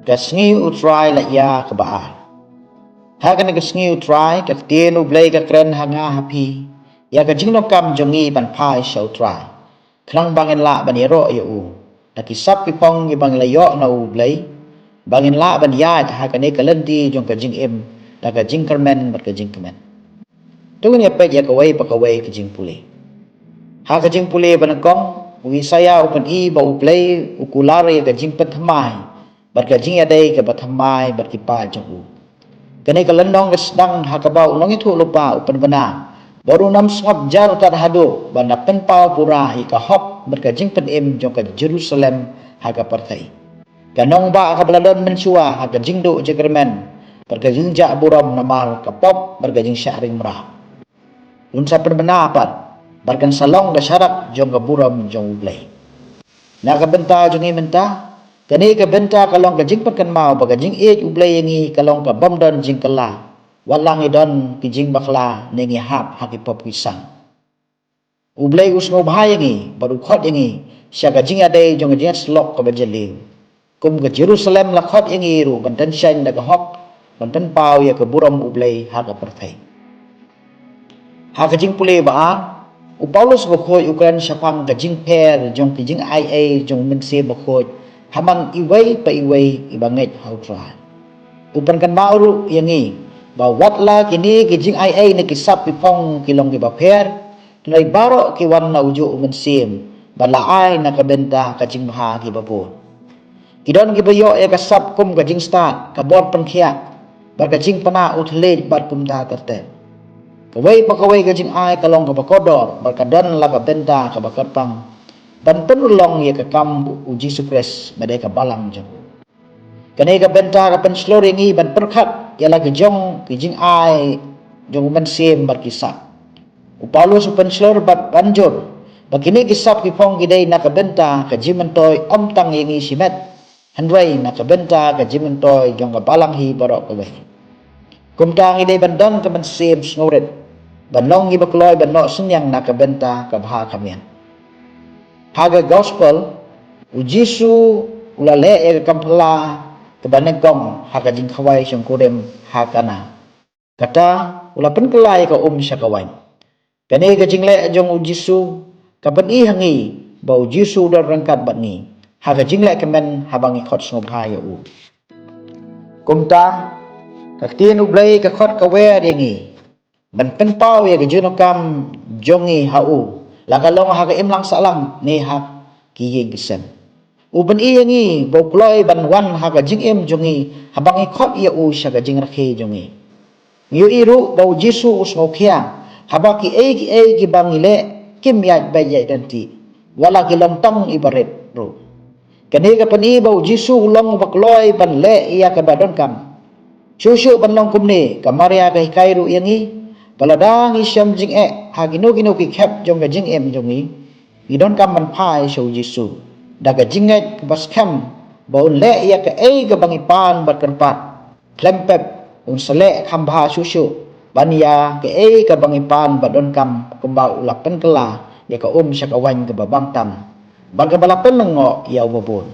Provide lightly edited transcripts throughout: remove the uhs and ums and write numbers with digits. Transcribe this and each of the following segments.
Kasngi utrai la ya kebaan. Hagan kasngi utrai ka tien ublay ka kren hanga hapi. Ya ka jingno kam jongi ban pai sa utrai. Klang bangin la ban yero ya u. Nakisap pipong ibang layo na ublay. Bangin la ban ya hagan ka lendi jong ka jing im. Na ka jing kermen mat ka jing kemen. Tungun ya pet ya kawai pa kawai ka jing puli. Ha ka jing puli ban kong. Wisaya upan i ba ublay ukulari ka jing pethamai. Berkajing adai ke batamai berkipa jauh. Kini kelendong kesedang hakabau long itu lupa upan benar. Baru nam sengap jar tak hadu bana penpal pura ika hop berkajing penim jong ke Jerusalem haga partai. Kanong ba kabeladon mensua haga jingdu jegermen berkajing jak buram namal kapop berkajing syaring merah. Unsa benar apa? Berkan salong ke syarak jong ke buram jong ublay. Nak benta jongi mentah. Kani ka benta kalong ka jing kan mau baga jing ublay yangi kalong ka bomdon jing kala walang idon ki jing bakla nengi hap hakipop kisang ublay usmo bahayangi baru khot yangi sya ka jing adai jong jing slok ka bajeli kum ka Jerusalem la khot yangi ru banten syan da ka hop banten pau ya ka buram ublay ha ka perfect ha ka jing pule ba Paulus bakhoi Ukraine syapang ka jing per jong ki jing IA jong mense bakhoi hamang iway pa iway ibangit hautran. Upan kan mauru yangi bawatla kini kijing ai na kisap pipong kilong kibaper tunay baro kiwan na ujo umensim balaay na kabenta kajing maha kibabon. Kidon kibayo ya kasap kum kajing start kabot pangkiyak barkajing pana uthlid bat kumta terte. Kaway pa kaway kajing ai kalong kabakodor barkadon la kabenta kabakarpang dan penulong ya kekam uji sukres badai ka balang jeng. Kanai ka benta ka pensloringi ban perkhat ya la kejong kijing ai jong mensim berkisah. Upalus penslor bat banjur. Bakini kisap kipong gidai na ka benta ka jimentoy omtang yangi simet. Handway na ka benta ka jimentoy jong ka balang hi barok kaway. Kumtang gidai bandon ka mensim snoret. Banong ibakloy banok senyang na ka benta ka baha kamian. Haga gospel ujisu ulale e kampala kebanegong haga jing khawai syong kurem hakana kata ulapen kelai ka syakawai kani ka jing le jong ujisu kapan i hangi ba ujisu dar rangkat batni haga jing le kemen habangi khot snobhaya u kumta kaktien ublay ka khot ka we dingi ban penpau ya gejunokam jongi hau lakalong haga imlang salam ni hak kiyeng kisem uban iyangi bokloy banwan haga jing im jongi habang ikot iya u syaga jing rakhe jongi yu iru bau jisu usmokia habaki ki bangile kim yat bayai danti wala ki lontong ibaret ru kani ka pani bau jisu long bakloy ban le iya ka badon kam susu ban long kumni kamaria ka hikairu yangi baladang isyam jing hagino ki khep jong ga jing em jongi idon kam man pai so jisu daga jinget bas kham baun le ya ka ka bangipan berkerpat klempep un sele kham bha susu bania ka bangipan badon kam kumbau ulapen kela ya ka syakawan ke babang tam baga balapen lengo ya ubon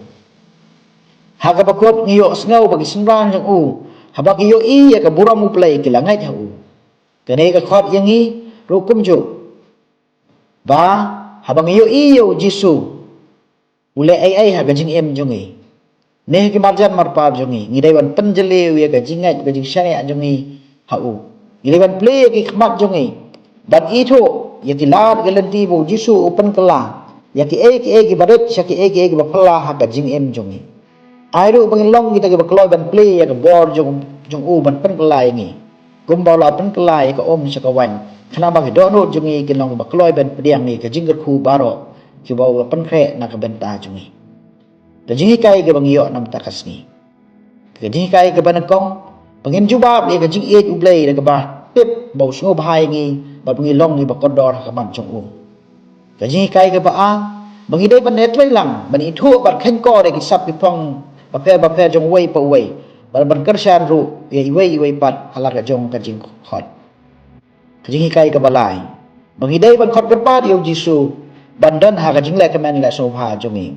haga bakot ngiyo snau bagi sembrang jong habak iyo ya ka buram uplay kilangai hau kani ka khot yangi rukum jo ba habang iyo jisu ule ai ha gajing em jongi ne ki marjan marpab jongi ngidai wan penjele ya gajingat gajing syariat jongi hau ngidai wan play ki khmat jongi ban itu ya ki lat galenti bo jisu open kala ya ki ki baret syaki ki bapala ha gajing em jongi airu bangilong kita ki bakloy ban play ya ka bor jong ban pen kala yangi gumbau la pen kelai ka syakawan kenapa ki dono jungi kinong bakloy ben pediang ni ka jingger khu baro ki bau la pen kre na ka benta jungi da jingi kai ka bangiyo nam takas ni ka jingi kai ka banakong pangin jubab ni ka jing ublay na ka ba pip bau sngo bahai ngi ba bangilong ni bakodor ka man jong ka jingi kai ka ba bangi dai ban netlay lang ban ithu bat khen ko de ki sap ki pong ba jong wei pa wei ban kersyan ru ya iway pat halaka jong kajing khot kajing hikai ka balai bangidai ban khot kerpat yo jisu bandan ha kajing le kemen le sobha jongi